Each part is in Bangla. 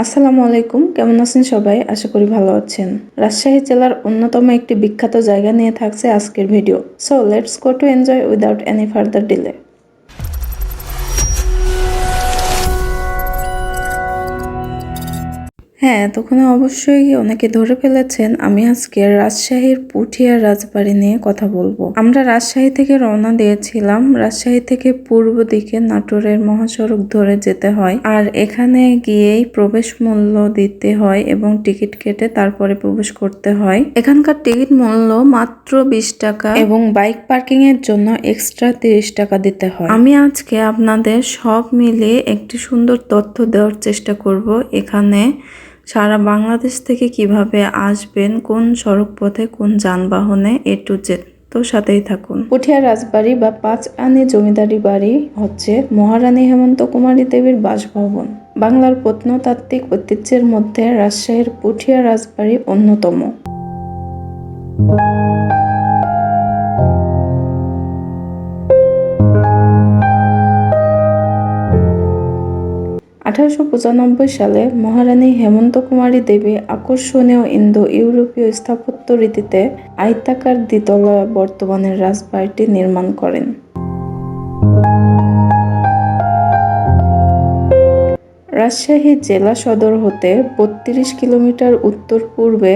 আসসালামু আলাইকুম, কেমন আছেন সবাই? আশা করি ভালো আছেন। রাজশাহী জেলার অন্যতম একটি বিখ্যাত জায়গা নিয়ে থাকছে আজকের video. So let's go to enjoy without any further delay. হ্যাঁ, এতক্ষণে অবশ্যই অনেকে ধরে ফেলেছেন আমি আজকে রাজশাহীর পুঠিয়া রাজবাড়ি নিয়ে কথা বলবো। আমরা রাজশাহী থেকে রওনা দিয়েছিলাম। রাজশাহী থেকে পূর্ব দিকে নাটোরের মহাসড়ক ধরে যেতে হয়, আর এখানে গিয়েই প্রবেশ মূল্য দিতে হয় এবং টিকিট কেটে তারপরে প্রবেশ করতে হয়। এখানকার টিকিট মূল্য মাত্র 20 টাকা এবং বাইক পার্কিং এর জন্য এক্সট্রা 30 টাকা দিতে হয়। আমি আজকে আপনাদের সব মিলিয়ে একটি সুন্দর তথ্য দেওয়ার চেষ্টা করব। এখানে সারা বাংলাদেশ থেকে কিভাবে আসবেন, কোন সড়ক পথে, কোন যানবাহনে, এ টু জেড। তো সাথেই থাকুন। পুঠিয়া রাজবাড়ি বা 5 আনি জমিদারি বাড়ি হচ্ছে মহারানী হেমন্ত কুমারী দেবীর বাসভবন। বাংলার প্রত্নতাত্ত্বিক ঐতিহ্যের মধ্যে রাজশাহীর পুঠিয়া রাজবাড়ি অন্যতম। 1895 সালে মহারানী হেমন্ত কুমারী দেবী আকর্ষণীয় ইন্দো ইউরোপীয় স্থাপত্য রীতিতে আয়তাকার দ্বিতলা বর্তমানের রাজবাড়িটি নির্মাণ করেন। রাজশাহী জেলা সদর হতে 32 কিলোমিটার উত্তর পূর্বে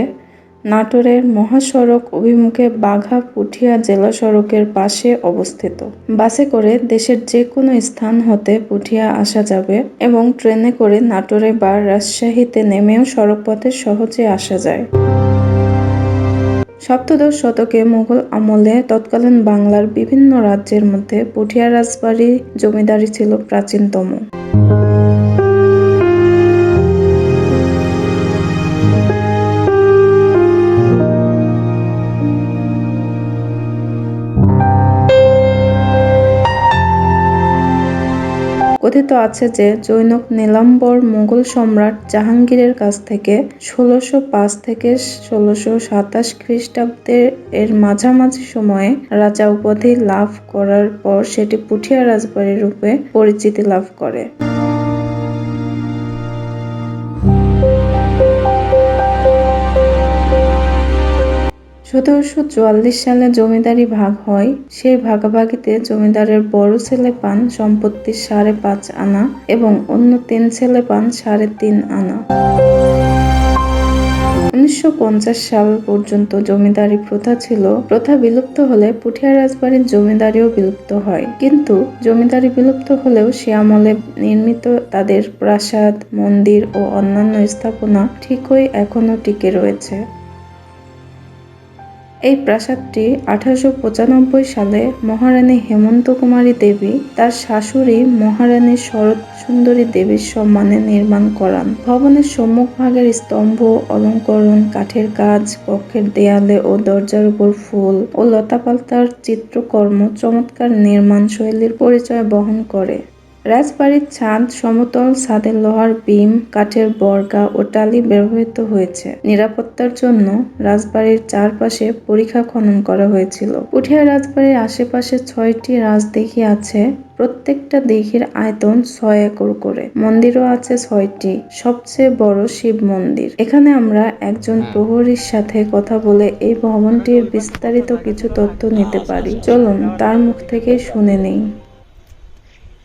নাটোরের মহাসড়ক অভিমুখে বাঘা পুঠিয়া জেলা সড়কের পাশে অবস্থিত। বাসে করে দেশের যে কোনো স্থান হতে পুঠিয়া আসা যাবে এবং ট্রেনে করে নাটোরে বা রাজশাহীতে নেমেও সড়কপথে সহজে আসা যায়। সপ্তদশ শতকে মুঘল আমলে তৎকালীন বাংলার বিভিন্ন রাজ্যের মধ্যে পুঠিয়া রাজবাড়ি জমিদারি ছিল প্রাচীনতম। কথিত আছে যে জৈনক নীলাম্বর মুঘল সম্রাট জাহাঙ্গীরের কাছ থেকে 1605 থেকে 1627 খ্রিস্টাব্দে এর মাঝামাঝি সময়ে রাজা উপাধি লাভ করার পর সেটি পুঠিয়া রাজবাড়ি রূপে পরিচিতি লাভ করে। 1744 সালে জমিদারি ভাগ হয়। সেই ভাগাভাগিতে জমিদারের বড় ছেলে পান সম্পত্তি 5.5 আনা এবং অন্য 3 ছেলে পান 3.5 আনা। 1950 সাল পর্যন্ত জমিদারি প্রথা ছিল। প্রথা বিলুপ্ত হলে পুঠিয়া রাজবাড়ির জমিদারিও বিলুপ্ত হয়। কিন্তু জমিদারি বিলুপ্ত হলেও সে আমলে নির্মিত তাদের প্রাসাদ, মন্দির ও অন্যান্য স্থাপনা ঠিকই এখনো টিকে রয়েছে। এই প্রাসাদটি 1895 সালে মহারানী হেমন্ত কুমারী দেবী তার শাশুড়ি মহারানী শরৎ সুন্দরী দেবীর সম্মানে নির্মাণ করান। ভবনের সম্মুখভাগের স্তম্ভ, অলঙ্করণ, কাঠের কাজ, কক্ষের দেয়ালে ও দরজার উপর ফুল ও লতাপাতার চিত্রকর্ম চমৎকার নির্মাণ শৈলীর পরিচয় বহন করে। রাজবাড়ির ছাদ সমতল, ছাদে লোহার বিম, কাঠের বর্গা ও টালি ব্যবহৃত হয়েছে। নিরাপত্তার জন্য রাজবাড়ির চারপাশে পরিখা খনন করা হয়েছিল। পুঠিয়া রাজবাড়ির আশেপাশে 6টি রাজদিঘি আছে। প্রত্যেকটা দিঘির আয়তন 6 একর করে। মন্দিরও আছে 6টি। সবচেয়ে বড় শিব মন্দির। এখানে আমরা একজন প্রহরীর সাথে কথা বলে এই ভবনটির বিস্তারিত কিছু তথ্য নিতে পারি। চলুন তার মুখ থেকে শুনে নেই।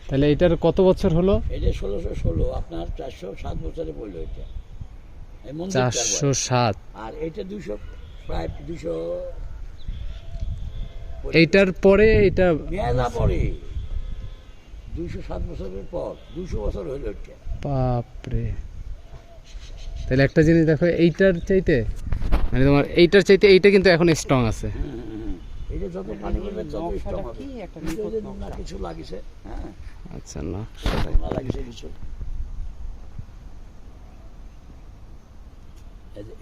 তাহলে এটার কত বছর হলো? এটা 1616, আপনার 407 বছরে পড়লো এটা। 407। আর এটা 200, প্রায় 200। এইটার পরে এটা মেলা পরে 207 বছরের পর 200 বছর হইল এটা। বাপরে। তাহলে একটা জিনিস দেখো, এইটার চাইতে মানে তোমার এইটার চাইতে এইটা কিন্তু এখন স্ট্রং আছে। এটা যত পানি পড়বে তত স্ট্রং হবে। না কিছু লাগিছে, হ্যাঁ আচ্ছা, না লাগিছে কিছু।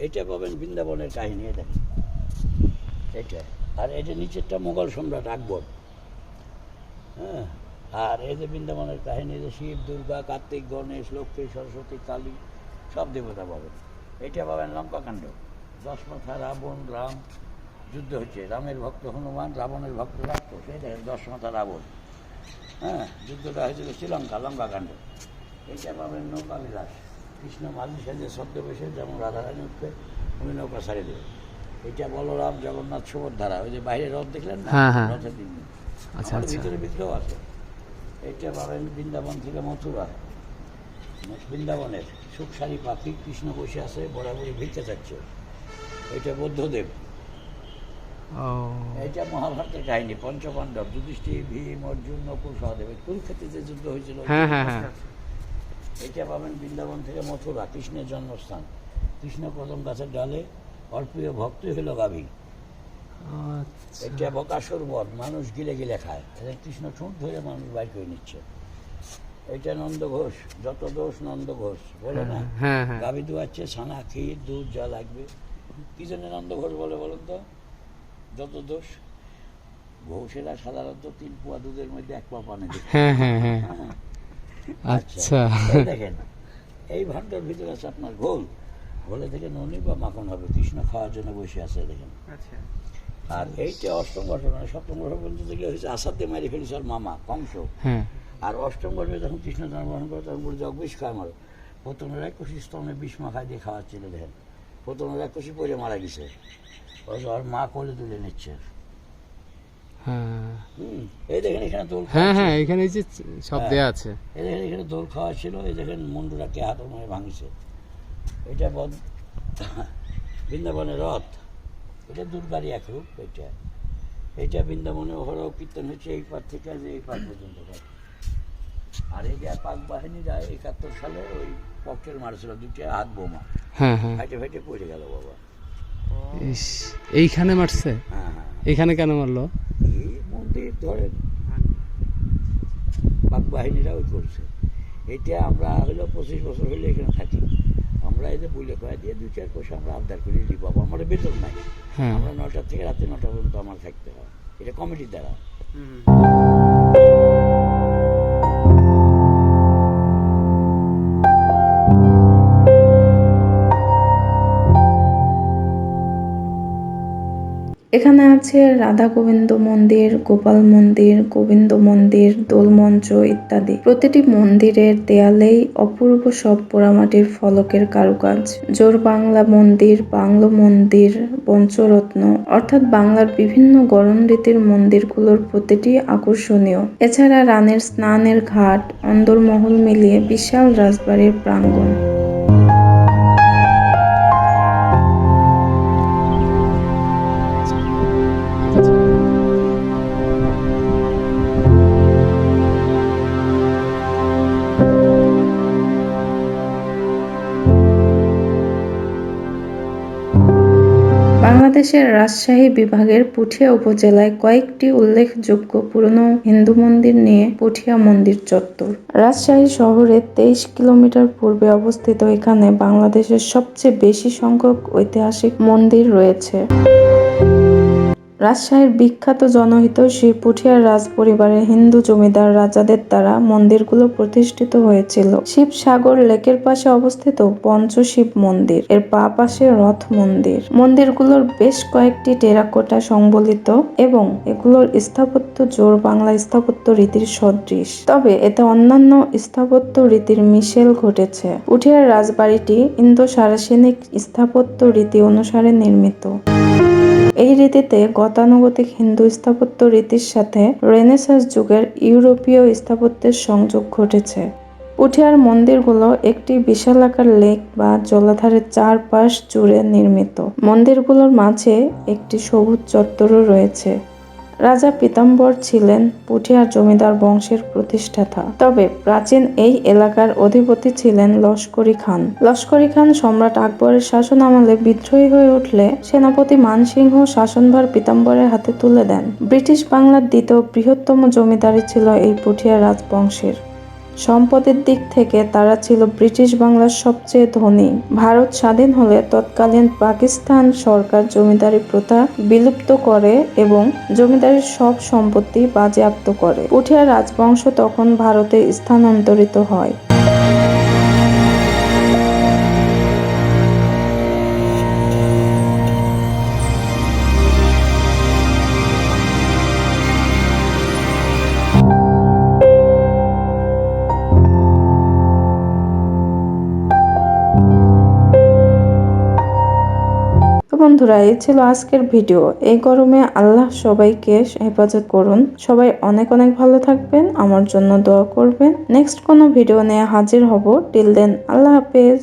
এটা পাবেন বৃন্দাবনের কাহিনী, এটা এটা। আর এটা নিচেরটা মোগল সম্রাট আকবর, হ্যাঁ। আর এই যে বৃন্দাবনের কাহিনী, যে শিব, দুর্গা, কার্তিক, গণেশ, লক্ষ্মী, সরস্বতী, কালী সব দেবতা পাবেন। এটা পাবেন লঙ্কাকাণ্ড, 10 মাথা রাবণ, রাম যুদ্ধ হচ্ছে। রামের ভক্ত হনুমান, রাবণের ভক্ত রাক্ষ, সেই দেখেন 10 মাথা রাবণ, হ্যাঁ। যুদ্ধটা হয়েছিল শ্রীলঙ্কা, লঙ্কাকাণ্ড। এটা পাবেন নৌকা বিলাস, কৃষ্ণ মাঝি সাজে ছদ্মবেশে যেমন রাধারানী উঠবে উনি নৌকা ছাড়ে দেবে। এটা বলরাম, জগন্নাথ, সুভদ্রা, ওই যে বাইরে রথ দেখলেন না, হ্যাঁ, হ্যাঁ। রথের দিন আচ্ছা আমাদের আচ্ছা। ভিতরেও আছে। এইটা পাবেন বৃন্দাবন থেকে মথুরা, বৃন্দাবনের সুখসারী পাখি, কৃষ্ণ বসে আছে, বরাবরই ভিক্ষে চাচ্ছে। এটা বুদ্ধদেব। ও এটা মহাভারতের কাহিনী, পঞ্চপাণ্ডব, যুধিষ্ঠির, ভীম, অর্জুন, নকুল, সহদেব, কুরুক্ষেত্রে যে যুদ্ধ হয়েছিল। হ্যাঁ হ্যাঁ হ্যাঁ। এটা পাবেন বৃন্দাবন থেকে মথুরা, কৃষ্ণের জন্মস্থান। কৃষ্ণ কদম গাছের ডালে অর্প্রিয় ভক্তই হলো গাভী। আচ্ছা। এটা বকাসুর বধ, মানুষ গিলে গিলে খায়। এটা কৃষ্ণ ঠোঁট ধরে মানুষ বাইর করে নিচ্ছে। এটা নন্দ ঘোষ, যত দোষ নন্দ ঘোষ বলে না, হ্যাঁ হ্যাঁ। গাভী দুয়াচ্ছে, ছানা, ক্ষীর, দুধ যা লাগবে। কি জন্য নন্দ ঘোষ বলে বলুন তো? যত দোষ। ঘোষেরা সাধারণত 3 পোয়া দুধের মধ্যে 1 পোয়া পানি দিচ্ছে। হ্যাঁ হ্যাঁ হ্যাঁ। হ্যাঁ। আচ্ছা। এই দেখেন, এই ভান্ডার ভিতরে আছে আপনার ঘোল। ঘোলে থেকে ননি বা মাখন হবে। কৃষ্ণ খাওয়ার জন্য বসে আছে দেখেন। আর এইটা অষ্টম বর্ষ, মানে সপ্তম বর্ষ পর্যন্ত যেগুলো হয়েছে আসাদে মারি ফেলেছে আর মামা কংস। হ্যাঁ। আর অষ্টম বর্ষে যখন কৃষ্ণ জন্মগ্রহণ করে তখন বলে জগ বিষ খায় মারো। প্রথমের 21 স্তনে বিষ মাখায় দিয়ে খাওয়াচ্ছিল দেখেন। প্রথমের 21 পরে মারা গেছে। আর মা কোলে তুলে নিচ্ছে। হ্যাঁ এই দেখেন এখানে দোল হ্যাঁ খাওয়া হ্যাঁ, ছিল। এখানে এই যে সব দেয়া আছে। এই দেখেন এখানে দোল খাওয়া ছিল। এই দেখেন মুন্ডুটাকে হাত মারে ভাঙিছে। এটা বৃন্দাবনের রথ। এটা দুর্গারই এক রূপ। এটা বৃন্দাবনে অহরহ কীর্তন হচ্ছে এই পার থেকে যে এই পার পর্যন্ত। আর এই যে পাক বাহিনী যায় 71 সালে ওই পক্ষের মারছিল 2টা হাত বোমা, হ্যাঁ হ্যাঁ। ফাইটে ফাইটে পড়ে গেল বাবা। ইস, এইখানে মারছে? হ্যাঁ হ্যাঁ। এইখানে কেন মারলো? এই মন্দির ধরেন পাক বাহিনীরা ওই করছে। এটা আমরা হলো 25 বছর হইলে এখানে থাকি। আমরা এই যে বইলে কয়ে দিয়ে 2-4 পয়সা আমরা আবদার করে দিই। বাবা আমার বেতন নাই। হ্যাঁ। আমরা 9টা থেকে রাতে 9টা পর্যন্ত আমার থাকতে হয়। এটা কমিটির দ্বারা। এখানে আছে রাধা গোবিন্দ মন্দির, গোপাল মন্দির, গোবিন্দ মন্দির, দোলমঞ্চ ইত্যাদি। প্রতিটি মন্দিরের দেয়ালেই অপূর্ব সব পোড়ামাটির ফলকের কারুকাজ। জোর বাংলা মন্দির, বাংলো মন্দির, পঞ্চরত্ন অর্থাৎ বাংলার বিভিন্ন গরম রীতির মন্দিরগুলোর প্রতিটি আকর্ষণীয়। এছাড়া রানীর স্নানের ঘাট, অন্দরমহল মিলিয়ে বিশাল রাজবাড়ির প্রাঙ্গণ। বাংলাদেশের রাজশাহী বিভাগের পুঠিয়া উপজেলায় কয়েকটি উল্লেখযোগ্য পুরনো হিন্দু মন্দির নিয়ে পুঠিয়া মন্দির চত্বর। রাজশাহী শহরের 23 কিলোমিটার পূর্বে অবস্থিত এখানে বাংলাদেশের সবচেয়ে বেশি সংখ্যক ঐতিহাসিক মন্দির রয়েছে। রাজশাহীর বিখ্যাত জনহিতৈষী পুঠিয়ার রাজ পরিবারের হিন্দু জমিদার রাজাদের দ্বারা মন্দিরগুলো প্রতিষ্ঠিত হয়েছিল। শিবসাগর লেকের পাশে অবস্থিত পঞ্চশিব মন্দির, এর বাঁ পাশে রথ মন্দির। মন্দিরগুলোর বেশ কয়েকটি টেরাকোটা সংবলিত এবং এগুলোর স্থাপত্য জোর বাংলা স্থাপত্য রীতির সদৃশ, তবে এতে অন্যান্য স্থাপত্য রীতির মিশেল ঘটেছে। পুঠিয়ার রাজবাড়িটি ইন্দো-সারাসিনিক স্থাপত্য রীতি অনুসারে নির্মিত। এই রীতিতে গতানুগতিক হিন্দু স্থাপত্য রীতির সাথে রেনেসাঁস যুগের ইউরোপীয় স্থাপত্যের সংযোগ ঘটেছে। পুঠিয়ার মন্দিরগুলো একটি বিশালাকার লেক বা জলাধারের চারপাশ জুড়ে নির্মিত। মন্দিরগুলোর মাঝে একটি সবুজ চত্বরও রয়েছে। রাজা পীতাম্বর ছিলেন পুঠিয়ার জমিদার বংশের প্রতিষ্ঠাতা, তবে প্রাচীন এই এলাকার অধিপতি ছিলেন লস্করি খান। লস্করি খান সম্রাট আকবরের শাসনামলে বিদ্রোহী হয়ে উঠলে সেনাপতি মানসিংহ শাসনভার পীতাম্বরের হাতে তুলে দেন। ব্রিটিশ বাংলার দ্বিতীয় বৃহত্তম জমিদারি ছিল এই পুঠিয়া রাজবংশের। সম্পদের দিক থেকে তারা ছিল ব্রিটিশ বাংলার সবচেয়ে ধনী। ভারত স্বাধীন হলে তৎকালীন পাকিস্তান সরকার জমিদারি প্রথা বিলুপ্ত করে এবং জমিদারির সব সম্পত্তি বাজেয়াপ্ত করে। পুঠিয়া রাজবংশ তখন ভারতে স্থানান্তরিত হয়। বন্ধুরা, এই ছিল আজকের ভিডিও। এই গরমে আল্লাহ সবাইকে হেফাজত করুন। সবাই অনেক অনেক ভালো থাকবেন, আমার জন্য দোয়া করবেন। নেক্সট কোনো ভিডিও নিয়ে হাজির হব। টিল দেন, আল্লাহ হাফেজ।